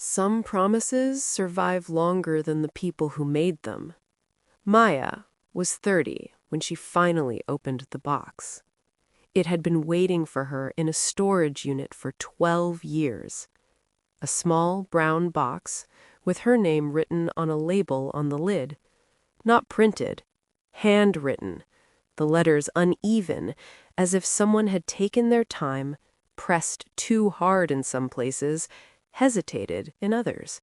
Some promises survive longer than the people who made them. Maya was 30 when she finally opened the box. It had been waiting for her in a storage unit for 12 years. A small brown box with her name written on a label on the lid. Not printed, handwritten, the letters uneven, as if someone had taken their time, pressed too hard in some places, hesitated in others.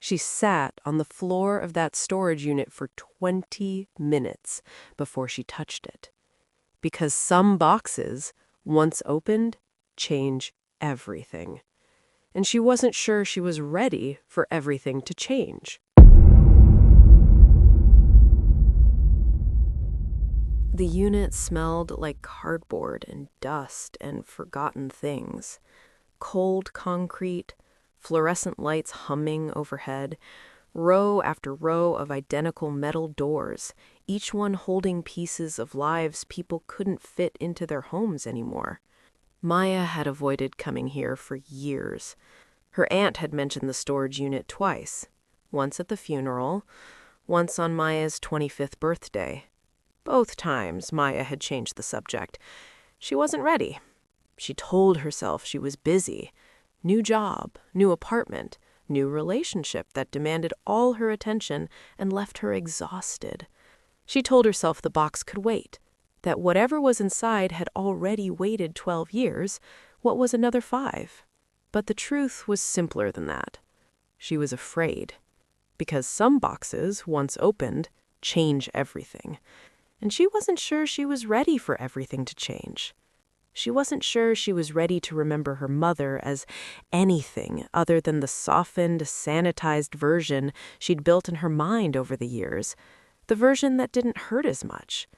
She sat on the floor of that storage unit for 20 minutes before she touched it. Because some boxes, once opened, change everything. And she wasn't sure she was ready for everything to change. The unit smelled like cardboard and dust and forgotten things. Cold concrete, fluorescent lights humming overhead, row after row of identical metal doors, each one holding pieces of lives people couldn't fit into their homes anymore. Maya had avoided coming here for years. Her aunt had mentioned the storage unit twice, once at the funeral, once on Maya's 25th birthday. Both times, Maya had changed the subject. She wasn't ready. She told herself she was busy. New job, new apartment, new relationship that demanded all her attention and left her exhausted. She told herself the box could wait, that whatever was inside had already waited 12 years. What was another 5? But the truth was simpler than that. She was afraid. Because some boxes, once opened, change everything. And she wasn't sure she was ready for everything to change. She wasn't sure she was ready to remember her mother as anything other than the softened, sanitized version she'd built in her mind over the years, the version that didn't hurt as much,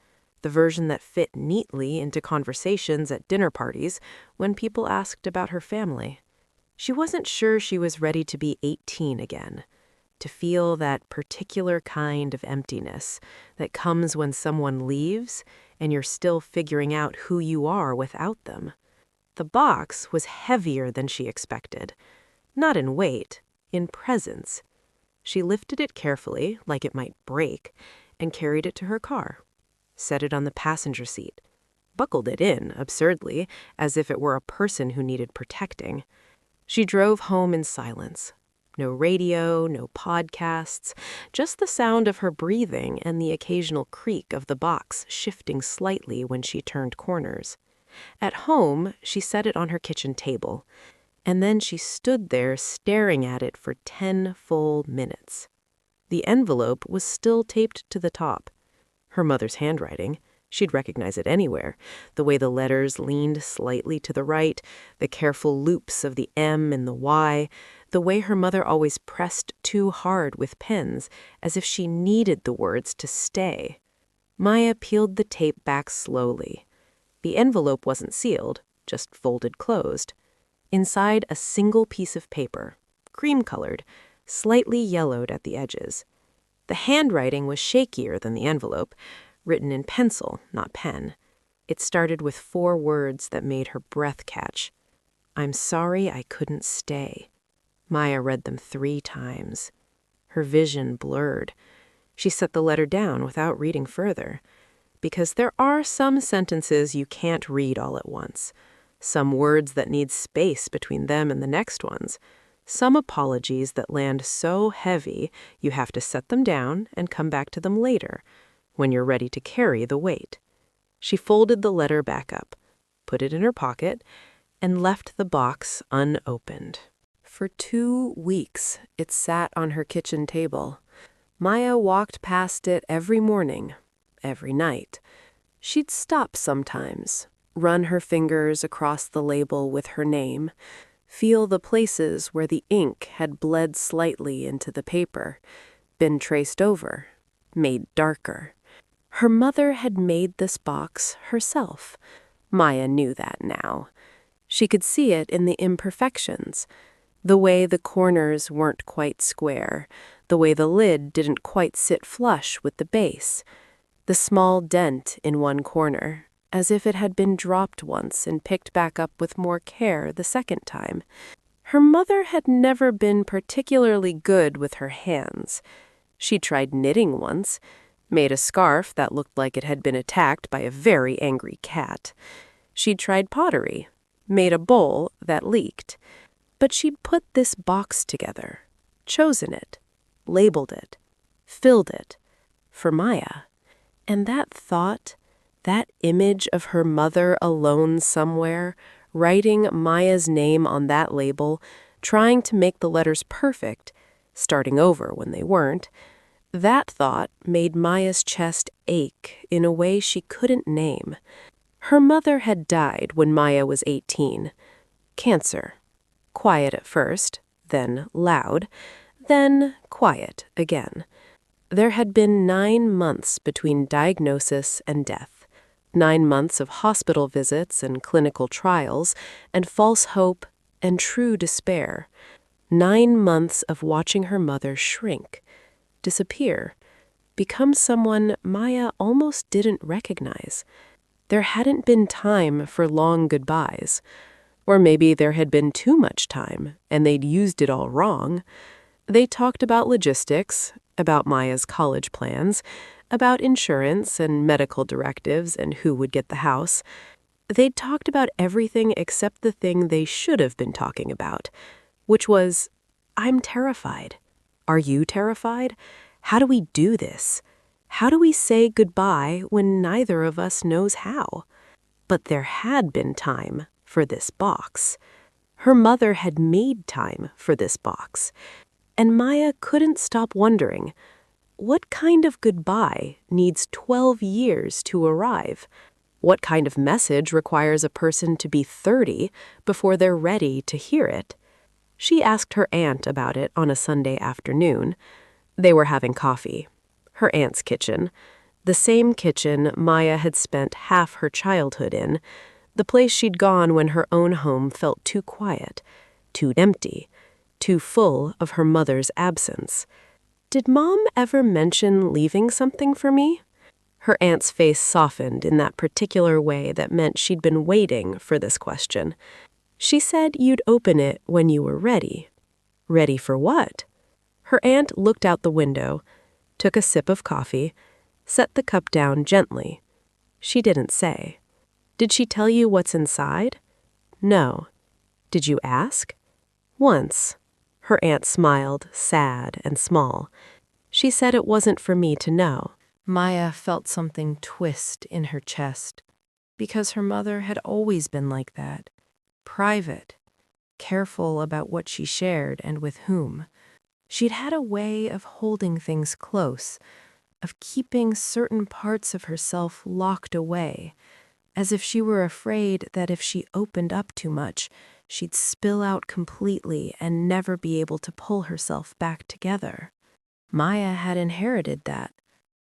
the version that fit neatly into conversations at dinner parties when people asked about her family. She wasn't sure she was ready to be 18 again, to feel that particular kind of emptiness that comes when someone leaves and you're still figuring out who you are without them. The box was heavier than she expected, not in weight, in presence. She lifted it carefully, like it might break, and carried it to her car, set it on the passenger seat, buckled it in, absurdly, as if it were a person who needed protecting. She drove home in silence. No radio, no podcasts, just the sound of her breathing and the occasional creak of the box shifting slightly when she turned corners. At home, she set it on her kitchen table, and then she stood there staring at it for 10 full minutes. The envelope was still taped to the top. Her mother's handwriting. She'd recognize it anywhere. The way the letters leaned slightly to the right, the careful loops of the M and the Y, the way her mother always pressed too hard with pens, as if she needed the words to stay. Maya peeled the tape back slowly. The envelope wasn't sealed, just folded closed. Inside, a single piece of paper, cream-colored, slightly yellowed at the edges. The handwriting was shakier than the envelope, written in pencil, not pen. It started with 4 words that made her breath catch. "I'm sorry I couldn't stay." Maya read them 3 times. Her vision blurred. She set the letter down without reading further. Because there are some sentences you can't read all at once. Some words that need space between them and the next ones. Some apologies that land so heavy you have to set them down and come back to them later, when you're ready to carry the weight. She folded the letter back up, put it in her pocket, and left the box unopened. For 2 weeks, it sat on her kitchen table. Maya walked past it every morning, every night. She'd stop sometimes, run her fingers across the label with her name, feel the places where the ink had bled slightly into the paper, been traced over, made darker. Her mother had made this box herself. Maya knew that now. She could see it in the imperfections, the way the corners weren't quite square, the way the lid didn't quite sit flush with the base, the small dent in one corner, as if it had been dropped once and picked back up with more care the second time. Her mother had never been particularly good with her hands. She tried knitting once, made a scarf that looked like it had been attacked by a very angry cat. She'd tried pottery, made a bowl that leaked. But she'd put this box together, chosen it, labeled it, filled it, for Maya. And that thought, that image of her mother alone somewhere, writing Maya's name on that label, trying to make the letters perfect, starting over when they weren't, that thought made Maya's chest ache in a way she couldn't name. Her mother had died when Maya was 18. Cancer. Quiet at first, then loud, then quiet again. There had been 9 months between diagnosis and death. 9 months of hospital visits and clinical trials, and false hope and true despair. 9 months of watching her mother shrink, disappear, become someone Maya almost didn't recognize. There hadn't been time for long goodbyes. Or maybe there had been too much time, and they'd used it all wrong. They talked about logistics, about Maya's college plans, about insurance and medical directives and who would get the house. They'd talked about everything except the thing they should have been talking about, which was, I'm terrified. Are you terrified? How do we do this? How do we say goodbye when neither of us knows how? But there had been time for this box. Her mother had made time for this box. And Maya couldn't stop wondering, what kind of goodbye needs 12 years to arrive? What kind of message requires a person to be 30 before they're ready to hear it? She asked her aunt about it on a Sunday afternoon. They were having coffee. Her aunt's kitchen. The same kitchen Maya had spent half her childhood in. The place she'd gone when her own home felt too quiet, too empty, too full of her mother's absence. Did Mom ever mention leaving something for me? Her aunt's face softened in that particular way that meant she'd been waiting for this question. She said you'd open it when you were ready. Ready for what? Her aunt looked out the window, took a sip of coffee, set the cup down gently. She didn't say. Did she tell you what's inside? No. Did you ask? Once. Her aunt smiled, sad and small. She said it wasn't for me to know. Maya felt something twist in her chest, because her mother had always been like that. Private, careful about what she shared and with whom. She'd had a way of holding things close, of keeping certain parts of herself locked away, as if she were afraid that if she opened up too much, she'd spill out completely and never be able to pull herself back together. Maya had inherited that,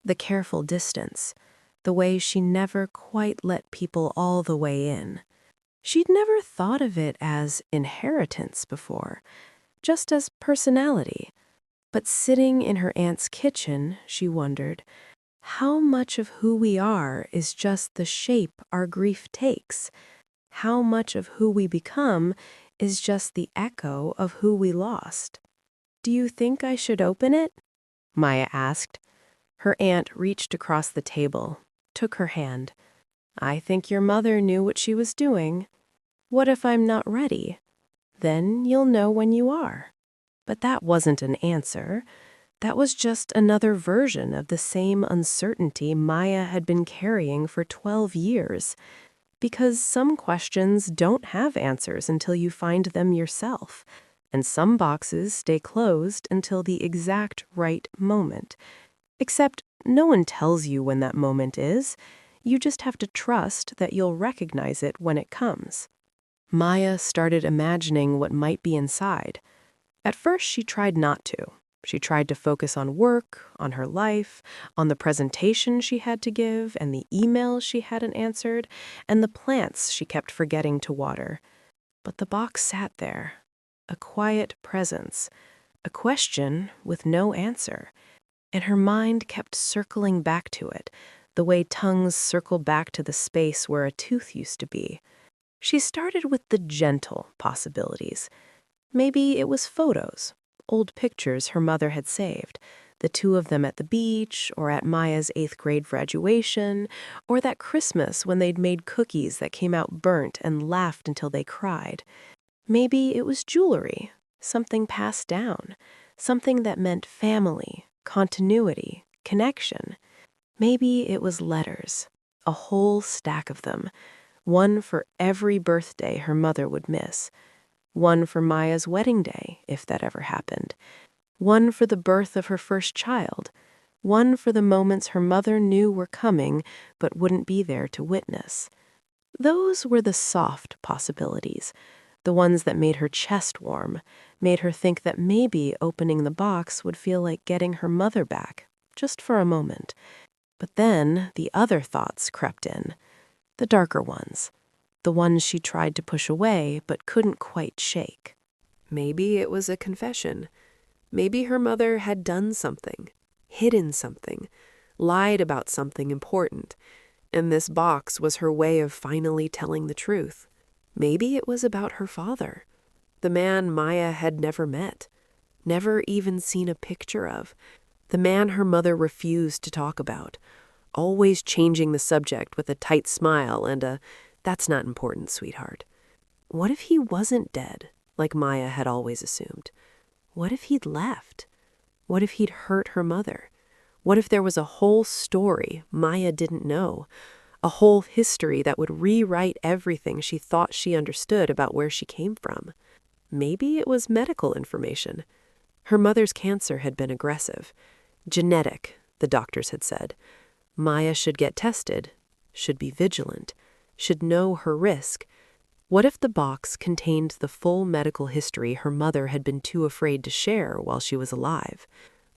the careful distance, the way she never quite let people all the way in. She'd never thought of it as inheritance before, just as personality. But sitting in her aunt's kitchen, she wondered, how much of who we are is just the shape our grief takes? How much of who we become is just the echo of who we lost? Do you think I should open it? Maya asked. Her aunt reached across the table, took her hand. I think your mother knew what she was doing. What if I'm not ready? Then you'll know when you are. But that wasn't an answer. That was just another version of the same uncertainty Maya had been carrying for 12 years. Because some questions don't have answers until you find them yourself, and some boxes stay closed until the exact right moment. Except no one tells you when that moment is. You just have to trust that you'll recognize it when it comes. Maya started imagining what might be inside. At first, she tried not to. She tried to focus on work, on her life, on the presentation she had to give, and the emails she hadn't answered, and the plants she kept forgetting to water. But the box sat there, a quiet presence, a question with no answer, and her mind kept circling back to it, the way tongues circle back to the space where a tooth used to be. She started with the gentle possibilities. Maybe it was photos, old pictures her mother had saved, the two of them at the beach, or at Maya's 8th grade graduation, or that Christmas when they'd made cookies that came out burnt and laughed until they cried. Maybe it was jewelry, something passed down, something that meant family, continuity, connection. Maybe it was letters, a whole stack of them, one for every birthday her mother would miss, one for Maya's wedding day, if that ever happened, one for the birth of her first child, one for the moments her mother knew were coming but wouldn't be there to witness. Those were the soft possibilities, the ones that made her chest warm, made her think that maybe opening the box would feel like getting her mother back, just for a moment. But then the other thoughts crept in, the darker ones, the ones she tried to push away but couldn't quite shake. Maybe it was a confession. Maybe her mother had done something, hidden something, lied about something important, and this box was her way of finally telling the truth. Maybe it was about her father, the man Maya had never met, never even seen a picture of, the man her mother refused to talk about, always changing the subject with a tight smile and a, "That's not important, sweetheart." What if he wasn't dead, like Maya had always assumed? What if he'd left? What if he'd hurt her mother? What if there was a whole story Maya didn't know? A whole history that would rewrite everything she thought she understood about where she came from? Maybe it was medical information. Her mother's cancer had been aggressive. Genetic, the doctors had said. Maya should get tested, should be vigilant, should know her risk. What if the box contained the full medical history her mother had been too afraid to share while she was alive?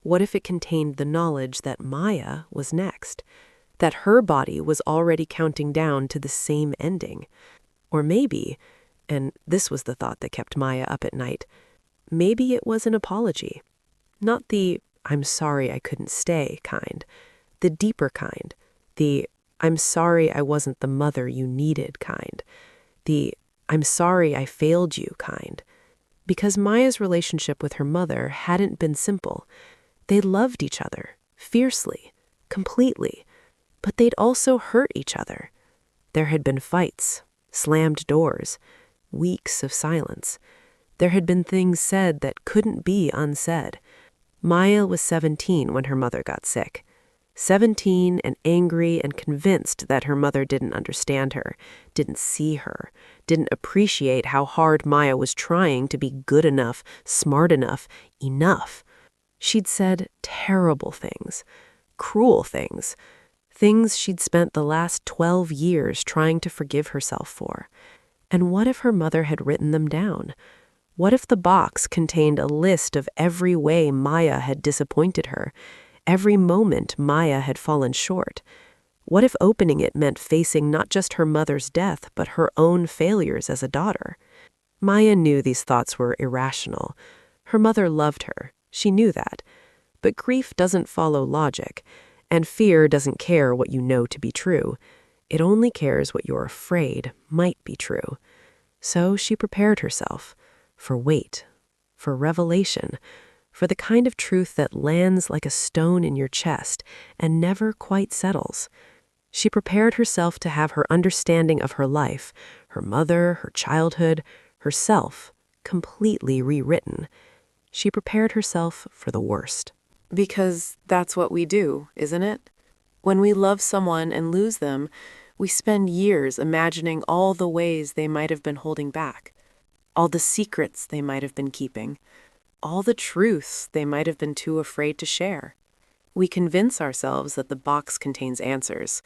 What if it contained the knowledge that Maya was next, that her body was already counting down to the same ending? Or maybe, and this was the thought that kept Maya up at night, maybe it was an apology. Not the "I'm sorry I couldn't stay" kind, the deeper kind, the "I'm sorry I wasn't the mother you needed" kind, the "I'm sorry I failed you" kind. Because Maya's relationship with her mother hadn't been simple. They loved each other, fiercely, completely, but they'd also hurt each other. There had been fights, slammed doors, weeks of silence. There had been things said that couldn't be unsaid. Maya was 17 when her mother got sick. 17 and angry and convinced that her mother didn't understand her, didn't see her, didn't appreciate how hard Maya was trying to be good enough, smart enough, enough. She'd said terrible things, cruel things, things she'd spent the last 12 years trying to forgive herself for. And what if her mother had written them down? What if the box contained a list of every way Maya had disappointed her, every moment Maya had fallen short? What if opening it meant facing not just her mother's death, but her own failures as a daughter? Maya knew these thoughts were irrational. Her mother loved her. She knew that. But grief doesn't follow logic, and fear doesn't care what you know to be true. It only cares what you're afraid might be true. So she prepared herself for weight, for revelation, for the kind of truth that lands like a stone in your chest and never quite settles. She prepared herself to have her understanding of her life, her mother, her childhood, herself, completely rewritten. She prepared herself for the worst. Because that's what we do, isn't it? When we love someone and lose them, we spend years imagining all the ways they might have been holding back, all the secrets they might have been keeping, all the truths they might have been too afraid to share. We convince ourselves that the box contains answers,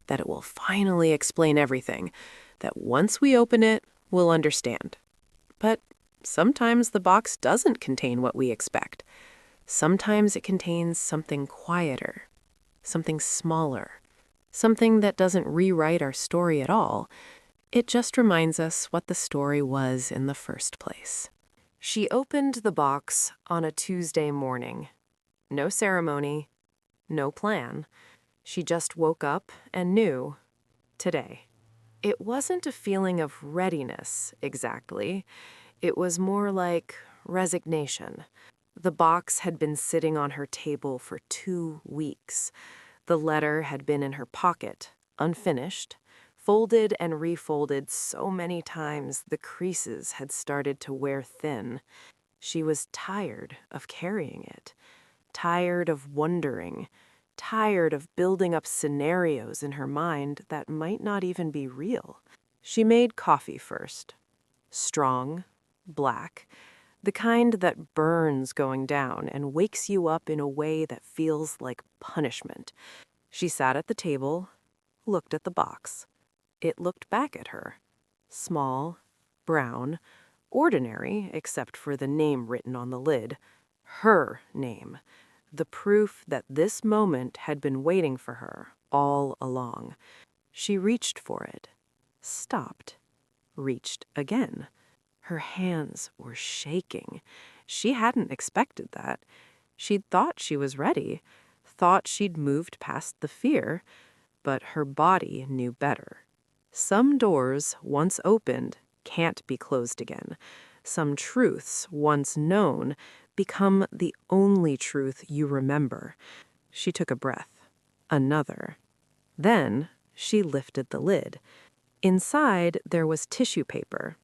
that it will finally explain everything, that once we open it, we'll understand. But sometimes the box doesn't contain what we expect. Sometimes it contains something quieter, something smaller, something that doesn't rewrite our story at all. It just reminds us what the story was in the first place. She opened the box on a Tuesday morning. No ceremony, no plan. She just woke up and knew. Today. It wasn't a feeling of readiness, exactly. It was more like resignation. The box had been sitting on her table for 2 weeks. The letter had been in her pocket, unfinished, folded and refolded so many times the creases had started to wear thin. She was tired of carrying it, tired of wondering, tired of building up scenarios in her mind that might not even be real. She made coffee first. Strong, black, the kind that burns going down and wakes you up in a way that feels like punishment. She sat at the table, looked at the box. It looked back at her. Small, brown, ordinary except for the name written on the lid. Her name. The proof that this moment had been waiting for her all along. She reached for it, stopped, reached again. Her hands were shaking. She hadn't expected that. She'd thought she was ready, thought she'd moved past the fear, but her body knew better. Some doors, once opened, can't be closed again. Some truths, once known, become the only truth you remember. She took a breath. Another. Then she lifted the lid. Inside, there was tissue paper.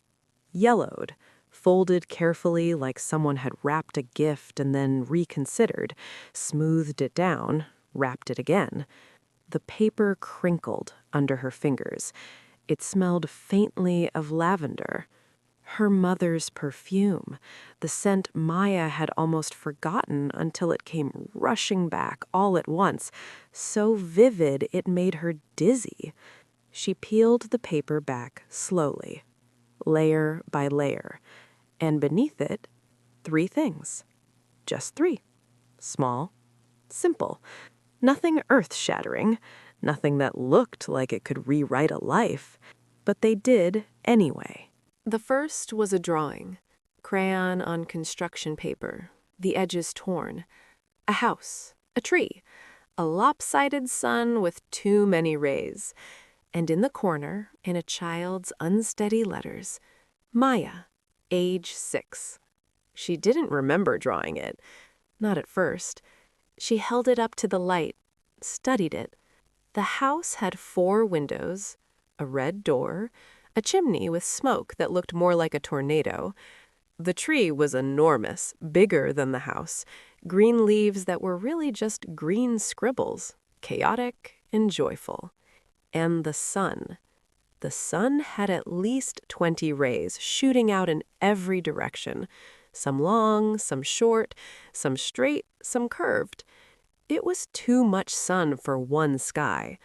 Yellowed, folded carefully like someone had wrapped a gift and then reconsidered, smoothed it down, wrapped it again. The paper crinkled under her fingers. It smelled faintly of lavender. Her mother's perfume, the scent Maya had almost forgotten until it came rushing back all at once, so vivid it made her dizzy. She peeled the paper back slowly, layer by layer, and beneath it, 3 things. Just 3. Small, simple. Nothing earth-shattering, nothing that looked like it could rewrite a life, but they did anyway. The first was a drawing, crayon on construction paper, the edges torn. A house, a tree, a lopsided sun with too many rays. And in the corner, in a child's unsteady letters, Maya, age 6. She didn't remember drawing it, not at first. She held it up to the light, studied it. The house had 4 windows, a red door, a chimney with smoke that looked more like a tornado. The tree was enormous, bigger than the house, green leaves that were really just green scribbles, chaotic and joyful. And the sun. The sun had at least 20 rays shooting out in every direction, some long, some short, some straight, some curved. It was too much sun for one sky.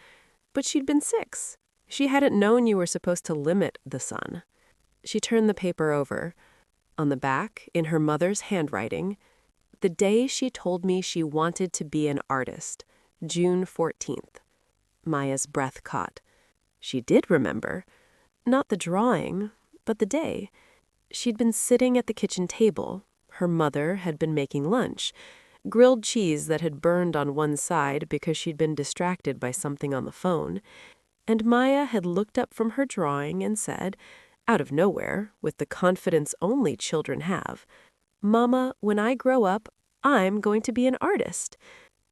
But she'd been 6. She hadn't known you were supposed to limit the sun. She turned the paper over. On the back, in her mother's handwriting, the day she told me she wanted to be an artist, June 14th. Maya's breath caught. She did remember. Not the drawing, but the day. She'd been sitting at the kitchen table. Her mother had been making lunch. Grilled cheese that had burned on one side because she'd been distracted by something on the phone. And Maya had looked up from her drawing and said, out of nowhere, with the confidence only children have, "Mama, when I grow up, I'm going to be an artist."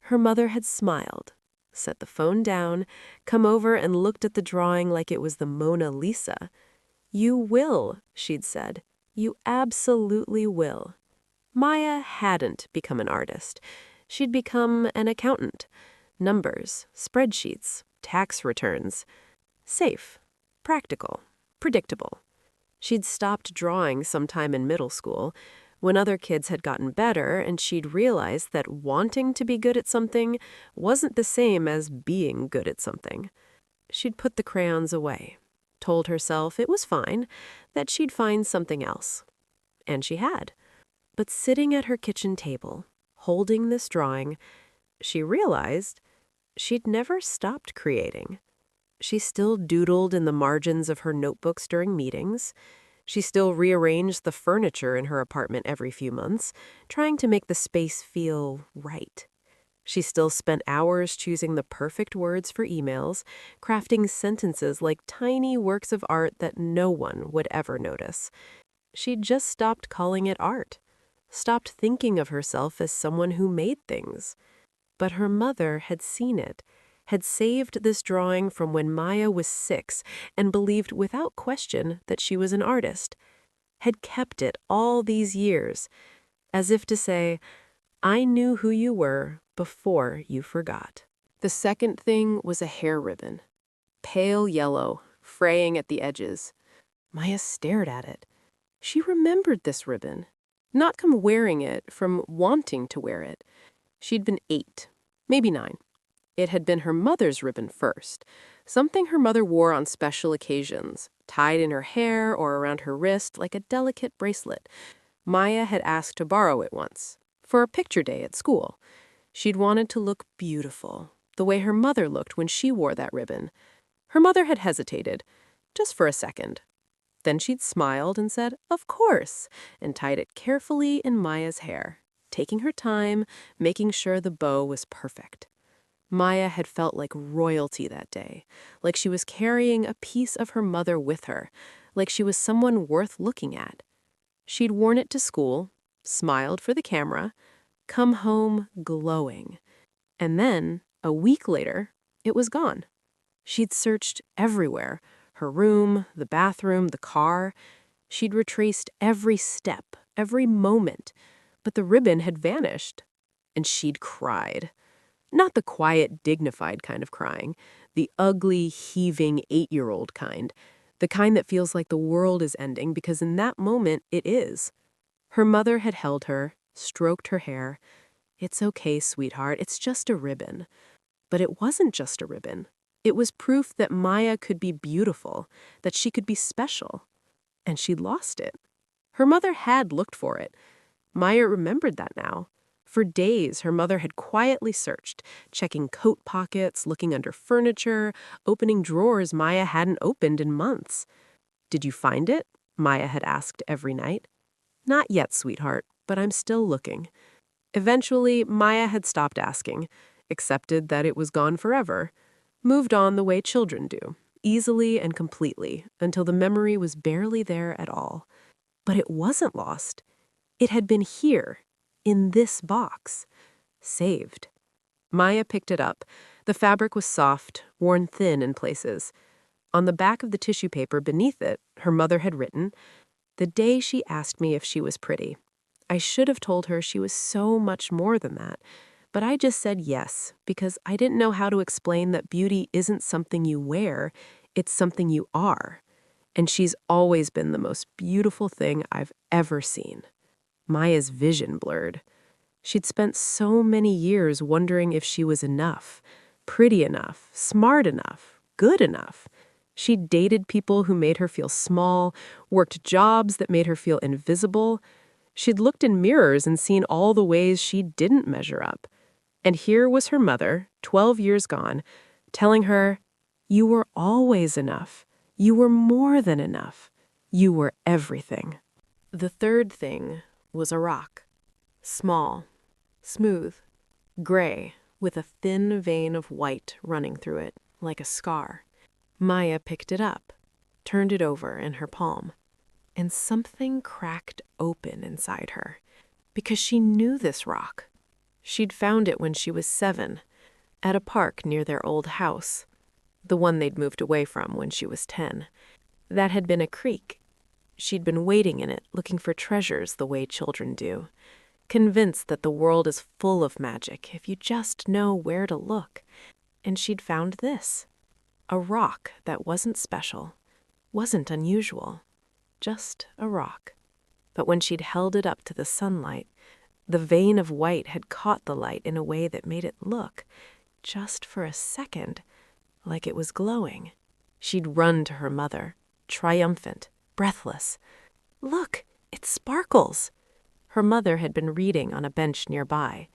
Her mother had smiled, set the phone down, come over and looked at the drawing like it was the Mona Lisa. "You will," she'd said. "You absolutely will." Maya hadn't become an artist. She'd become an accountant. Numbers, spreadsheets, tax returns. Safe, practical, predictable. She'd stopped drawing sometime in middle school, when other kids had gotten better, and she'd realized that wanting to be good at something wasn't the same as being good at something. She'd put the crayons away, told herself it was fine, that she'd find something else. And she had. But sitting at her kitchen table, holding this drawing, she realized she'd never stopped creating. She still doodled in the margins of her notebooks during meetings. She still rearranged the furniture in her apartment every few months, trying to make the space feel right. She still spent hours choosing the perfect words for emails, crafting sentences like tiny works of art that no one would ever notice. She'd just stopped calling it art, stopped thinking of herself as someone who made things. But her mother had seen it, had saved this drawing from when Maya was 6 and believed without question that she was an artist, had kept it all these years, as if to say, I knew who you were before you forgot. The second thing was a hair ribbon, pale yellow, fraying at the edges. Maya stared at it. She remembered this ribbon, not from wearing it, from wanting to wear it. She'd been 8, maybe 9. It had been her mother's ribbon first, something her mother wore on special occasions, tied in her hair or around her wrist like a delicate bracelet. Maya had asked to borrow it once, for a picture day at school. She'd wanted to look beautiful, the way her mother looked when she wore that ribbon. Her mother had hesitated, just for a second. Then she'd smiled and said, "Of course," and tied it carefully in Maya's hair, taking her time, making sure the bow was perfect. Maya had felt like royalty that day, like she was carrying a piece of her mother with her, like she was someone worth looking at. She'd worn it to school, smiled for the camera, come home glowing. And then, a week later, it was gone. She'd searched everywhere, her room, the bathroom, the car. She'd retraced every step, every moment, but the ribbon had vanished. And she'd cried. Not the quiet, dignified kind of crying, the ugly, heaving 8-year-old kind, the kind that feels like the world is ending because in that moment it is. Her mother had held her, stroked her hair. "It's okay, sweetheart, it's just a ribbon." But it wasn't just a ribbon. It was proof that Maya could be beautiful, that she could be special. And she'd lost it. Her mother had looked for it. Maya remembered that now. For days, her mother had quietly searched, checking coat pockets, looking under furniture, opening drawers Maya hadn't opened in months. "Did you find it?" Maya had asked every night. "Not yet, sweetheart, but I'm still looking." Eventually, Maya had stopped asking, accepted that it was gone forever, moved on the way children do, easily and completely, until the memory was barely there at all. But it wasn't lost. It had been here, in this box, saved. Maya picked it up. The fabric was soft, worn thin in places. On the back of the tissue paper beneath it, her mother had written, "The day she asked me if she was pretty. I should have told her she was so much more than that. But I just said yes, because I didn't know how to explain that beauty isn't something you wear, it's something you are. And she's always been the most beautiful thing I've ever seen." Maya's vision blurred. She'd spent so many years wondering if she was enough, pretty enough, smart enough, good enough. She'd dated people who made her feel small, worked jobs that made her feel invisible. She'd looked in mirrors and seen all the ways she didn't measure up. And here was her mother, 12 years gone, telling her, "You were always enough. You were more than enough. You were everything." The third thing was a rock. Small, smooth, gray, with a thin vein of white running through it, like a scar. Maya picked it up, turned it over in her palm, and something cracked open inside her, because she knew this rock. She'd found it when she was 7, at a park near their old house, the one they'd moved away from when she was 10. That had been a creek. She'd been wading in it, looking for treasures the way children do, convinced that the world is full of magic if you just know where to look. And she'd found this, a rock that wasn't special, wasn't unusual, just a rock. But when she'd held it up to the sunlight, the vein of white had caught the light in a way that made it look, just for a second, like it was glowing. She'd run to her mother, triumphant, breathless. "Look, it sparkles!" Her mother had been reading on a bench nearby.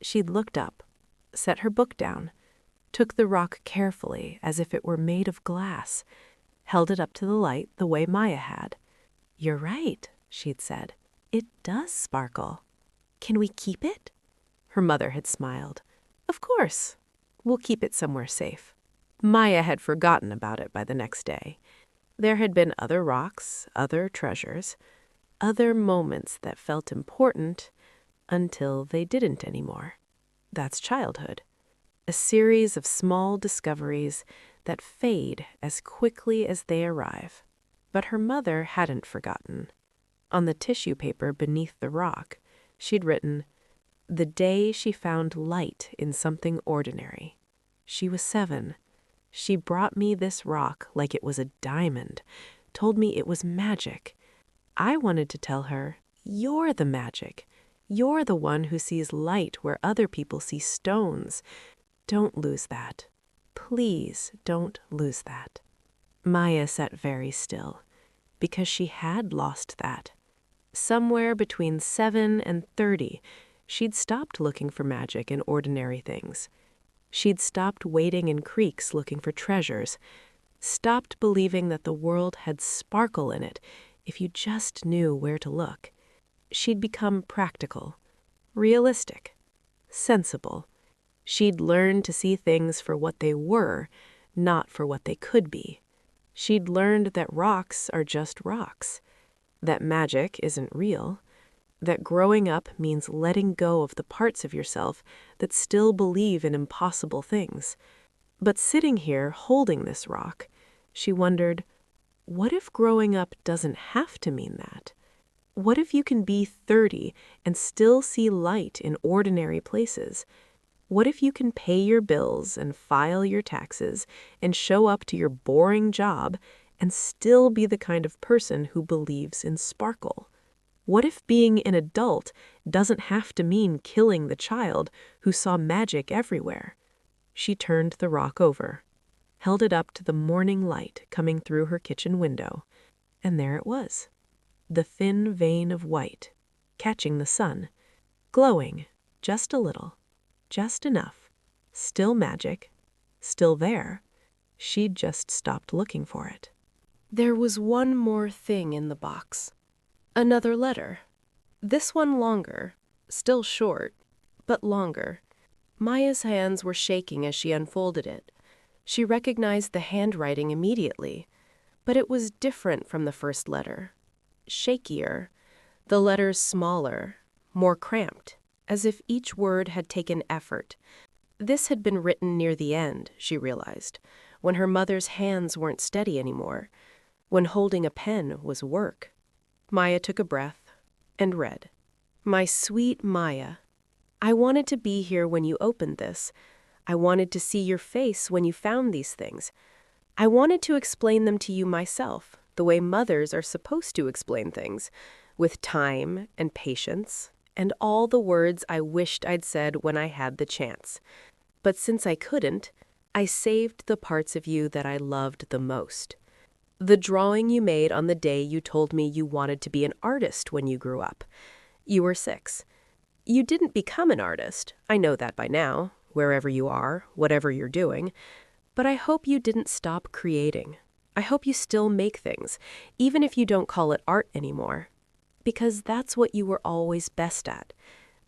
She'd looked up, set her book down, took the rock carefully as if it were made of glass, held it up to the light the way Maya had. "You're right," she'd said. "It does sparkle. Can we keep it?" Her mother had smiled. "Of course. We'll keep it somewhere safe." Maya had forgotten about it by the next day. There had been other rocks, other treasures. other moments that felt important until they didn't anymore. That's childhood. A series of small discoveries that fade as quickly as they arrive. But her mother hadn't forgotten. On the tissue paper beneath the rock, she'd written, "The day she found light in something ordinary. She was 7. She brought me this rock like it was a diamond, told me it was magic. I wanted to tell her, you're the magic. You're the one who sees light where other people see stones. Don't lose that. Please don't lose that." Maya sat very still, because she had lost that. Somewhere between 7 and 30, she'd stopped looking for magic in ordinary things. She'd stopped wading in creeks looking for treasures, stopped believing that the world had sparkle in it if you just knew where to look. She'd become practical, realistic, sensible. She'd learned to see things for what they were, not for what they could be. She'd learned that rocks are just rocks, that magic isn't real, that growing up means letting go of the parts of yourself that still believe in impossible things. But sitting here holding this rock, she wondered, what if growing up doesn't have to mean that? What if you can be 30 and still see light in ordinary places? What if you can pay your bills and file your taxes and show up to your boring job and still be the kind of person who believes in sparkle? What if being an adult doesn't have to mean killing the child who saw magic everywhere? She turned the rock over, held it up to the morning light coming through her kitchen window, and there it was, the thin vein of white, catching the sun, glowing just a little, just enough, still magic, still there. She'd just stopped looking for it. There was one more thing in the box. Another letter. This one longer, still short, but longer. Maya's hands were shaking as she unfolded it. She recognized the handwriting immediately, but it was different from the first letter. Shakier, the letters smaller, more cramped, as if each word had taken effort. This had been written near the end, she realized, when her mother's hands weren't steady anymore, when holding a pen was work. Maya took a breath and read, "My sweet Maya, I wanted to be here when you opened this. I wanted to see your face when you found these things. I wanted to explain them to you myself, the way mothers are supposed to explain things, with time and patience and all the words I wished I'd said when I had the chance. But since I couldn't, I saved the parts of you that I loved the most. The drawing you made on the day you told me you wanted to be an artist when you grew up. You were 6. You didn't become an artist, I know that by now, wherever you are, whatever you're doing. But I hope you didn't stop creating. I hope you still make things, even if you don't call it art anymore. Because that's what you were always best at,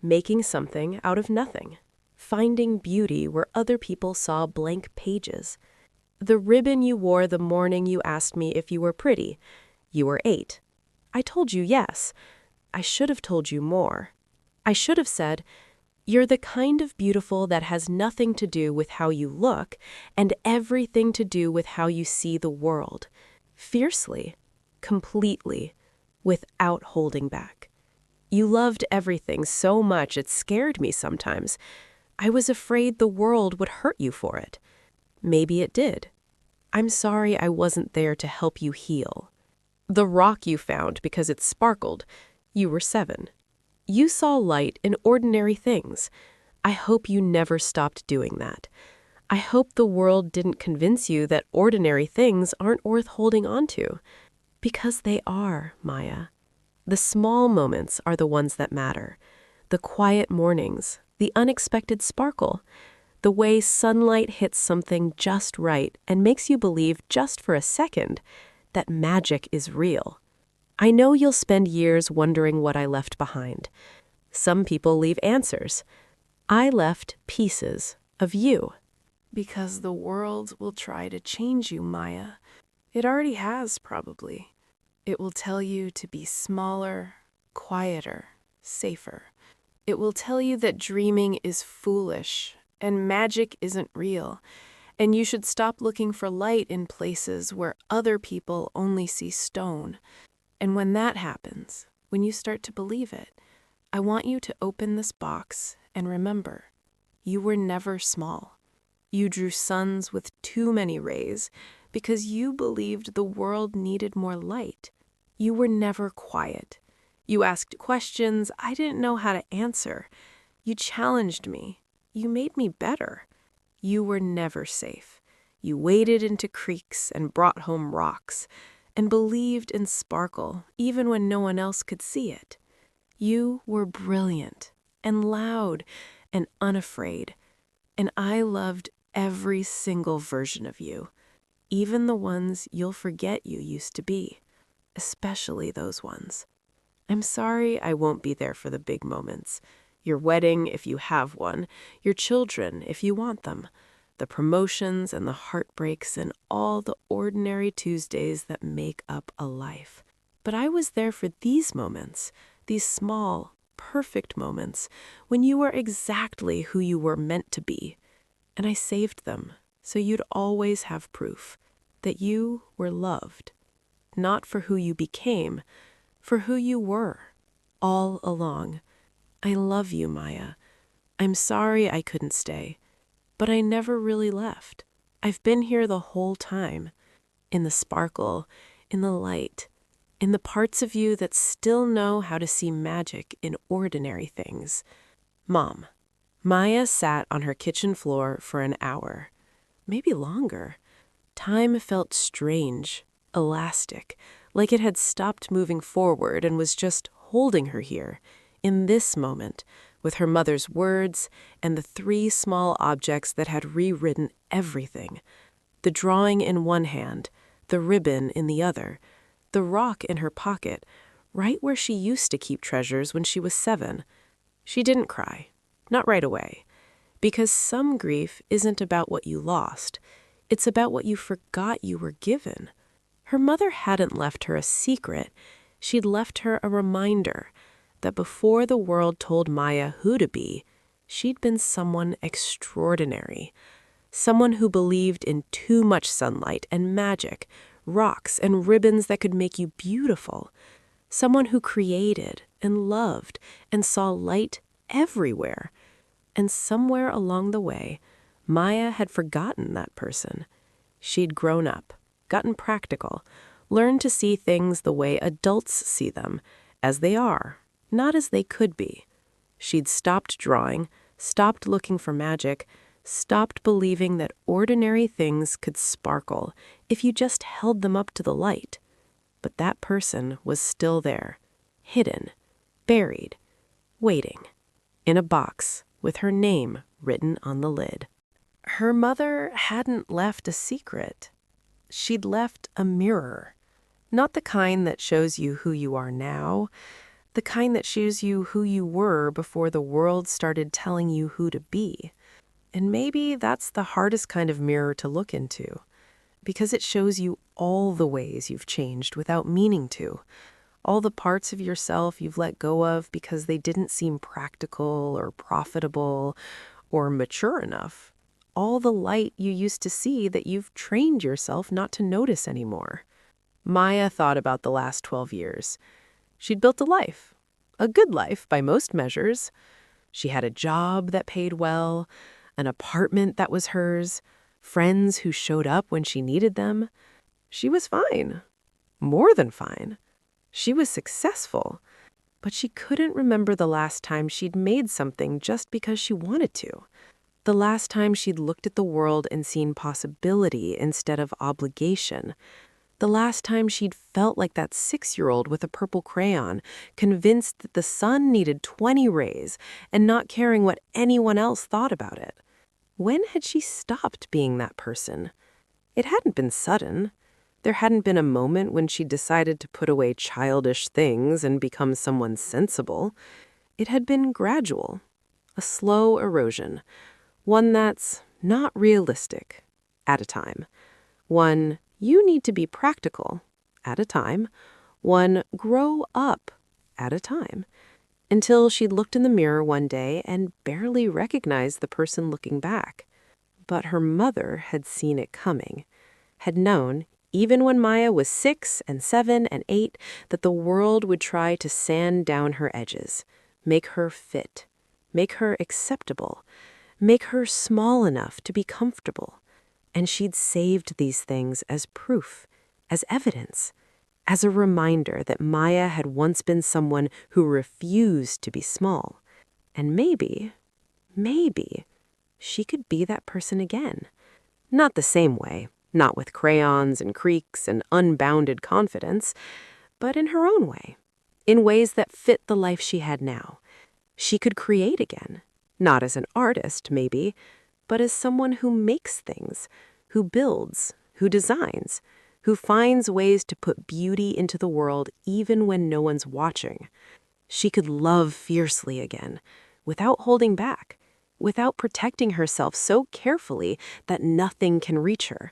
making something out of nothing, finding beauty where other people saw blank pages. The ribbon you wore the morning you asked me if you were pretty. You were 8. I told you yes. I should have told you more. I should have said, you're the kind of beautiful that has nothing to do with how you look and everything to do with how you see the world. Fiercely, completely, without holding back. You loved everything so much it scared me sometimes. I was afraid the world would hurt you for it. Maybe it did. I'm sorry I wasn't there to help you heal. The rock you found because it sparkled. You were 7. You saw light in ordinary things. I hope you never stopped doing that. I hope the world didn't convince you that ordinary things aren't worth holding on to. Because they are, Maya. The small moments are the ones that matter. The quiet mornings, the unexpected sparkle, the way sunlight hits something just right and makes you believe just for a second that magic is real. I know you'll spend years wondering what I left behind. Some people leave answers. I left pieces of you. Because the world will try to change you, Maya. It already has, probably. It will tell you to be smaller, quieter, safer. It will tell you that dreaming is foolish and magic isn't real, and you should stop looking for light in places where other people only see stone. And when that happens, when you start to believe it, I want you to open this box and remember, you were never small. You drew suns with too many rays because you believed the world needed more light. You were never quiet. You asked questions I didn't know how to answer. You challenged me. You made me better. You were never safe. You waded into creeks and brought home rocks and believed in sparkle even when no one else could see it. You were brilliant and loud and unafraid, and I loved every single version of you, even the ones you'll forget you used to be, especially those ones. I'm sorry I won't be there for the big moments. Your wedding, if you have one, your children, if you want them, the promotions and the heartbreaks and all the ordinary Tuesdays that make up a life. But I was there for these moments, these small, perfect moments, when you were exactly who you were meant to be. And I saved them, so you'd always have proof that you were loved, not for who you became, for who you were, all along. I love you, Maya. I'm sorry I couldn't stay, but I never really left. I've been here the whole time, in the sparkle, in the light, in the parts of you that still know how to see magic in ordinary things. Mom. Maya sat on her kitchen floor for an hour, maybe longer. Time felt strange, elastic, like it had stopped moving forward and was just holding her here, in this moment, with her mother's words and the 3 small objects that had rewritten everything. The drawing in one hand, the ribbon in the other, the rock in her pocket, right where she used to keep treasures when she was 7. She didn't cry. Not right away, because some grief isn't about what you lost. It's about what you forgot you were given. Her mother hadn't left her a secret. She'd left her a reminder that before the world told Maya who to be, she'd been someone extraordinary. Someone who believed in too much sunlight and magic, rocks and ribbons that could make you beautiful. Someone who created and loved and saw light everywhere. And somewhere along the way, Maya had forgotten that person. She'd grown up, gotten practical, learned to see things the way adults see them, as they are, not as they could be. She'd stopped drawing, stopped looking for magic, stopped believing that ordinary things could sparkle if you just held them up to the light. But that person was still there, hidden, buried, waiting, in a box with her name written on the lid. Her mother hadn't left a secret. She'd left a mirror. Not the kind that shows you who you are now, the kind that shows you who you were before the world started telling you who to be. And maybe that's the hardest kind of mirror to look into, because it shows you all the ways you've changed without meaning to. All the parts of yourself you've let go of because they didn't seem practical or profitable or mature enough. All the light you used to see that you've trained yourself not to notice anymore. Maya thought about the last 12 years. She'd built a life, a good life by most measures. She had a job that paid well, an apartment that was hers, friends who showed up when she needed them. She was fine, more than fine. She was successful, but she couldn't remember the last time she'd made something just because she wanted to. The last time she'd looked at the world and seen possibility instead of obligation. The last time she'd felt like that 6-year-old with a purple crayon, convinced that the sun needed 20 rays and not caring what anyone else thought about it. When had she stopped being that person? It hadn't been sudden. There hadn't been a moment when she decided to put away childish things and become someone sensible. It had been gradual, a slow erosion, one that's not realistic, at a time. One, you need to be practical, at a time. one grow up at a time, until she looked in the mirror one day and barely recognized the person looking back. But her mother had seen it coming, had known, even when Maya was 6 and 7 and 8, that the world would try to sand down her edges, make her fit, make her acceptable, make her small enough to be comfortable. And she'd saved these things as proof, as evidence, as a reminder that Maya had once been someone who refused to be small. And maybe, she could be that person again. Not the same way, not with crayons and creaks and unbounded confidence, but in her own way, in ways that fit the life she had now. She could create again, not as an artist, maybe, but as someone who makes things, who builds, who designs, who finds ways to put beauty into the world even when no one's watching. She could love fiercely again, without holding back, without protecting herself so carefully that nothing can reach her.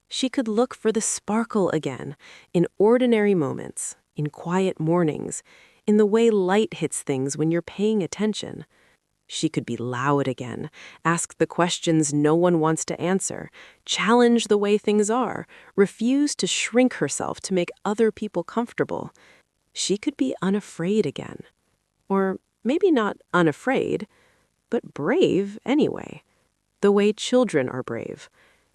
She could look for the sparkle again, in ordinary moments, in quiet mornings, in the way light hits things when you're paying attention. She could be loud again, ask the questions no one wants to answer, challenge the way things are, refuse to shrink herself to make other people comfortable. She could be unafraid again. Or maybe not unafraid, but brave anyway. The way children are brave.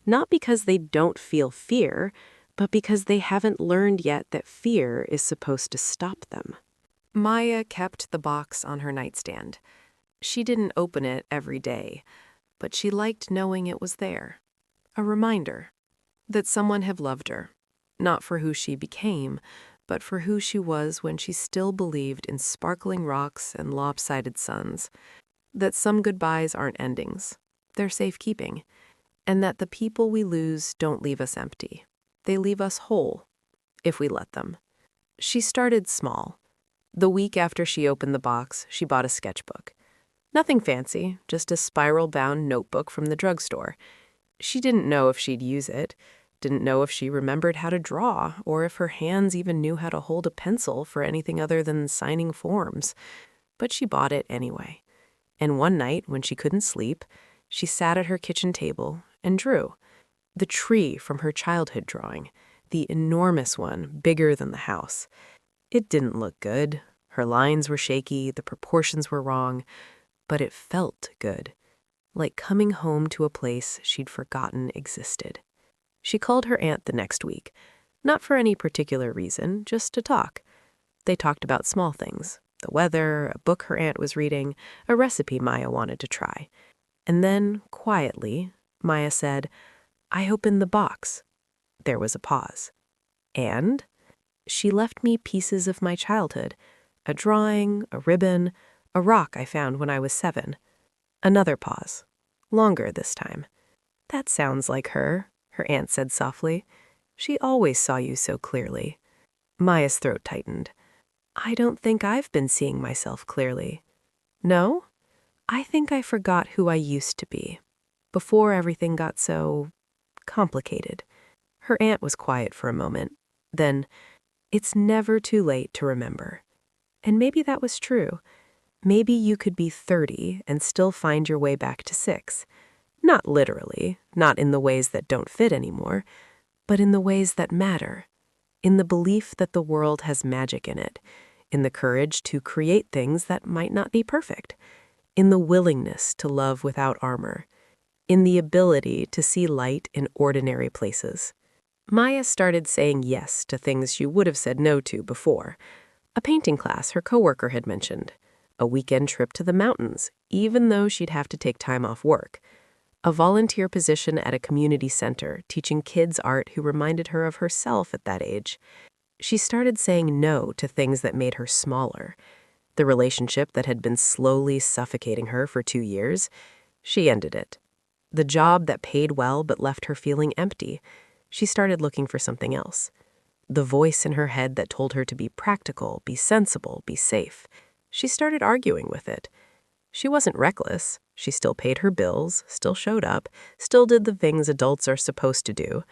Not because they don't feel fear, but because they haven't learned yet that fear is supposed to stop them. Maya kept the box on her nightstand. She didn't open it every day, but she liked knowing it was there. A reminder that someone had loved her, not for who she became, but for who she was when she still believed in sparkling rocks and lopsided suns. That some goodbyes aren't endings, they're safekeeping. And that the people we lose don't leave us empty. They leave us whole, if we let them. She started small. The week after she opened the box, she bought a sketchbook. Nothing fancy, just a spiral-bound notebook from the drugstore. She didn't know if she'd use it, didn't know if she remembered how to draw, or if her hands even knew how to hold a pencil for anything other than signing forms. But she bought it anyway. And one night, when she couldn't sleep, she sat at her kitchen table and drew. The tree from her childhood drawing, the enormous one, bigger than the house. It didn't look good. Her lines were shaky, the proportions were wrong, but it felt good, like coming home to a place she'd forgotten existed. She called her aunt the next week, not for any particular reason, just to talk. They talked about small things, the weather, a book her aunt was reading, a recipe Maya wanted to try. And then, quietly, Maya said, "I opened the box." There was a pause. And she left me pieces of my childhood, a drawing, a ribbon, a rock I found when I was 7. Another pause, longer this time. "That sounds like her," her aunt said softly. "She always saw you so clearly." Maya's throat tightened. "I don't think I've been seeing myself clearly." "No? I think I forgot who I used to be, before everything got so complicated." Her aunt was quiet for a moment. Then, "It's never too late to remember." And maybe that was true. Maybe you could be 30 and still find your way back to 6. Not literally, not in the ways that don't fit anymore, but in the ways that matter. In the belief that the world has magic in it, in the courage to create things that might not be perfect, in the willingness to love without armor, in the ability to see light in ordinary places. Maya started saying yes to things she would have said no to before. A painting class her coworker had mentioned. A weekend trip to the mountains, even though she'd have to take time off work. A volunteer position at a community center, teaching kids art who reminded her of herself at that age. She started saying no to things that made her smaller. The relationship that had been slowly suffocating her for 2 years, she ended it. The job that paid well but left her feeling empty, she started looking for something else. The voice in her head that told her to be practical, be sensible, be safe. She started arguing with it. She wasn't reckless. She still paid her bills, still showed up, still did the things adults are supposed to do,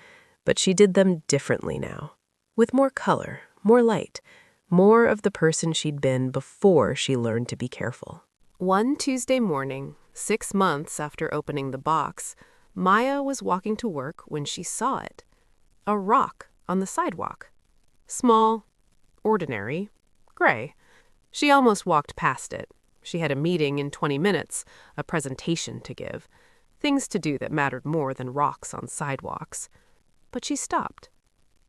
but she did them differently now. With more color, more light, more of the person she'd been before she learned to be careful. One Tuesday morning, 6 months after opening the box, Maya was walking to work when she saw it. A rock on the sidewalk. Small, ordinary, gray. She almost walked past it. She had a meeting in 20 minutes, a presentation to give, things to do that mattered more than rocks on sidewalks. But she stopped,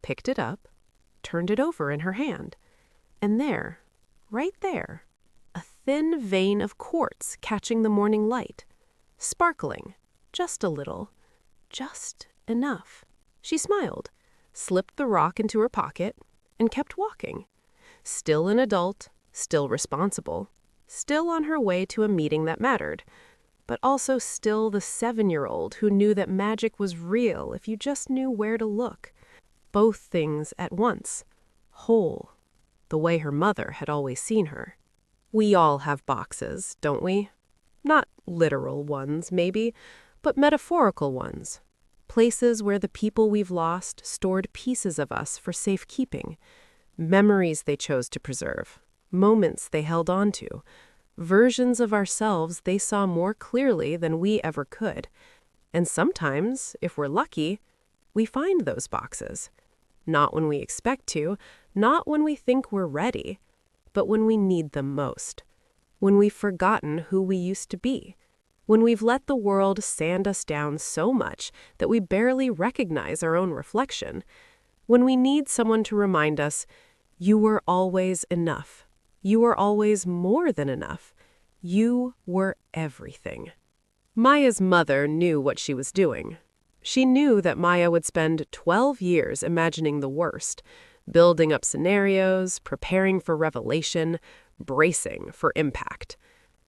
picked it up, turned it over in her hand. And there, right there, a thin vein of quartz catching the morning light, sparkling, just a little, just enough. She smiled, slipped the rock into her pocket, and kept walking. Still an adult, still responsible, still on her way to a meeting that mattered, but also still the 7-year-old who knew that magic was real if you just knew where to look. Both things at once, whole, the way her mother had always seen her. We all have boxes, don't we? Not literal ones, maybe, but metaphorical ones. Places where the people we've lost stored pieces of us for safekeeping, memories they chose to preserve, moments they held on to, versions of ourselves they saw more clearly than we ever could. And sometimes, if we're lucky, we find those boxes. Not when we expect to, not when we think we're ready, but when we need them most. When we've forgotten who we used to be. When we've let the world sand us down so much that we barely recognize our own reflection. When we need someone to remind us, you were always enough. You were always more than enough. You were everything. Maya's mother knew what she was doing. She knew that Maya would spend 12 years imagining the worst, building up scenarios, preparing for revelation, bracing for impact.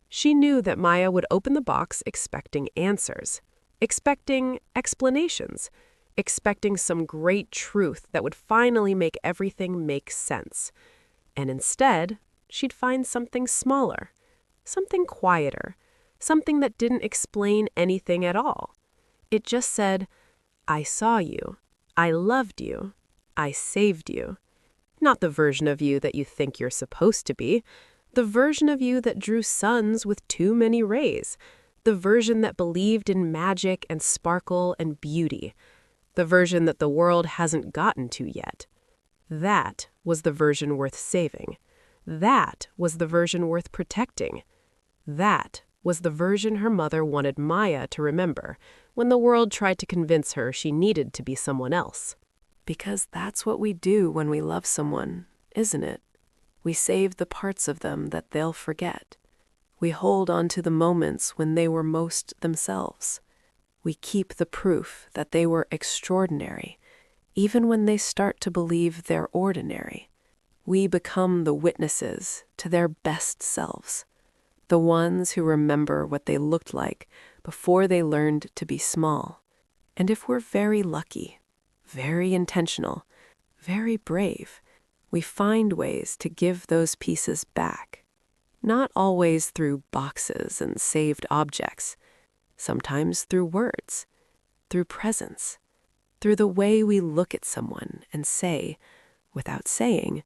She knew that Maya would open the box expecting answers, expecting explanations, expecting some great truth that would finally make everything make sense. And instead, she'd find something smaller, something quieter, something that didn't explain anything at all. It just said, I saw you, I loved you, I saved you. Not the version of you that you think you're supposed to be, the version of you that drew suns with too many rays, the version that believed in magic and sparkle and beauty, the version that the world hasn't gotten to yet. That was the version worth saving. That was the version worth protecting. That was the version her mother wanted Maya to remember when the world tried to convince her she needed to be someone else. Because that's what we do when we love someone, isn't it? We save the parts of them that they'll forget. We hold on to the moments when they were most themselves. We keep the proof that they were extraordinary, even when they start to believe they're ordinary. We become the witnesses to their best selves, the ones who remember what they looked like before they learned to be small. And if we're very lucky, very intentional, very brave, we find ways to give those pieces back. Not always through boxes and saved objects, sometimes through words, through presence, through the way we look at someone and say, without saying,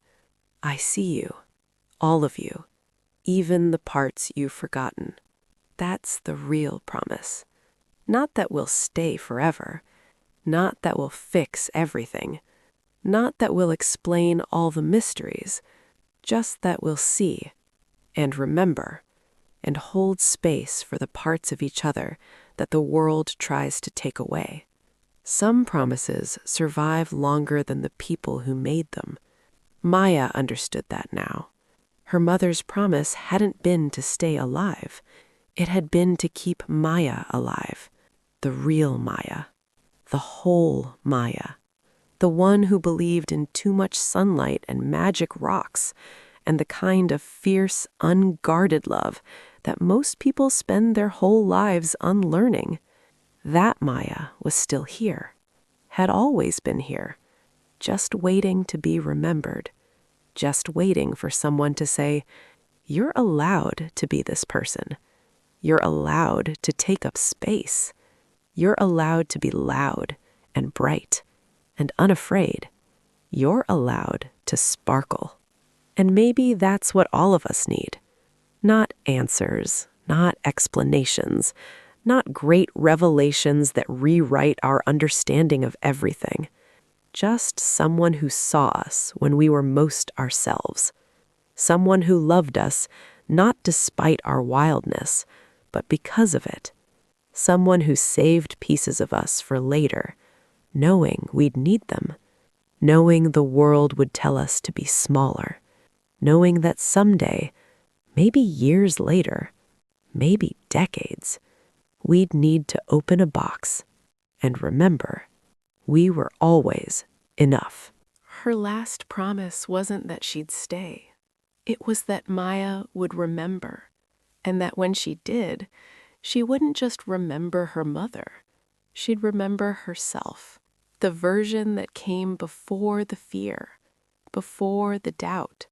I see you, all of you, even the parts you've forgotten. That's the real promise. Not that we'll stay forever, not that we'll fix everything, not that we'll explain all the mysteries, just that we'll see and remember and hold space for the parts of each other that the world tries to take away. Some promises survive longer than the people who made them. Maya understood that now. Her mother's promise hadn't been to stay alive. It had been to keep Maya alive, the real Maya, the whole Maya, the one who believed in too much sunlight and magic rocks, and the kind of fierce, unguarded love that most people spend their whole lives unlearning. That Maya was still here, had always been here, just waiting to be remembered, just waiting for someone to say, you're allowed to be this person. You're allowed to take up space. You're allowed to be loud and bright and unafraid. you're allowed to sparkle. And maybe that's what all of us need. Not answers, not explanations, not great revelations that rewrite our understanding of everything. Just someone who saw us when we were most ourselves. Someone who loved us not despite our wildness, but because of it. Someone who saved pieces of us for later, knowing we'd need them. Knowing the world would tell us to be smaller. Knowing that someday, maybe years later, maybe decades, we'd need to open a box and remember we were always enough. Her last promise wasn't that she'd stay. It was that Maya would remember, and that when she did, she wouldn't just remember her mother. She'd remember herself, the version that came before the fear, before the doubt,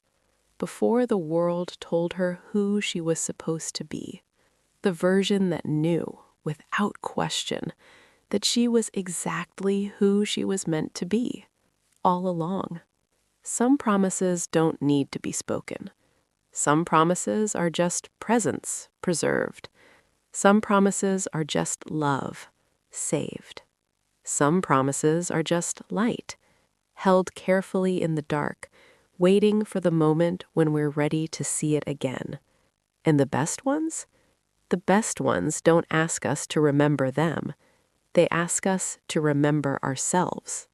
before the world told her who she was supposed to be, the version that knew, without question, that she was exactly who she was meant to be, all along. Some promises don't need to be spoken. Some promises are just presence preserved. Some promises are just love saved. Some promises are just light, held carefully in the dark, waiting for the moment when we're ready to see it again. And the best ones? The best ones don't ask us to remember them. They ask us to remember ourselves.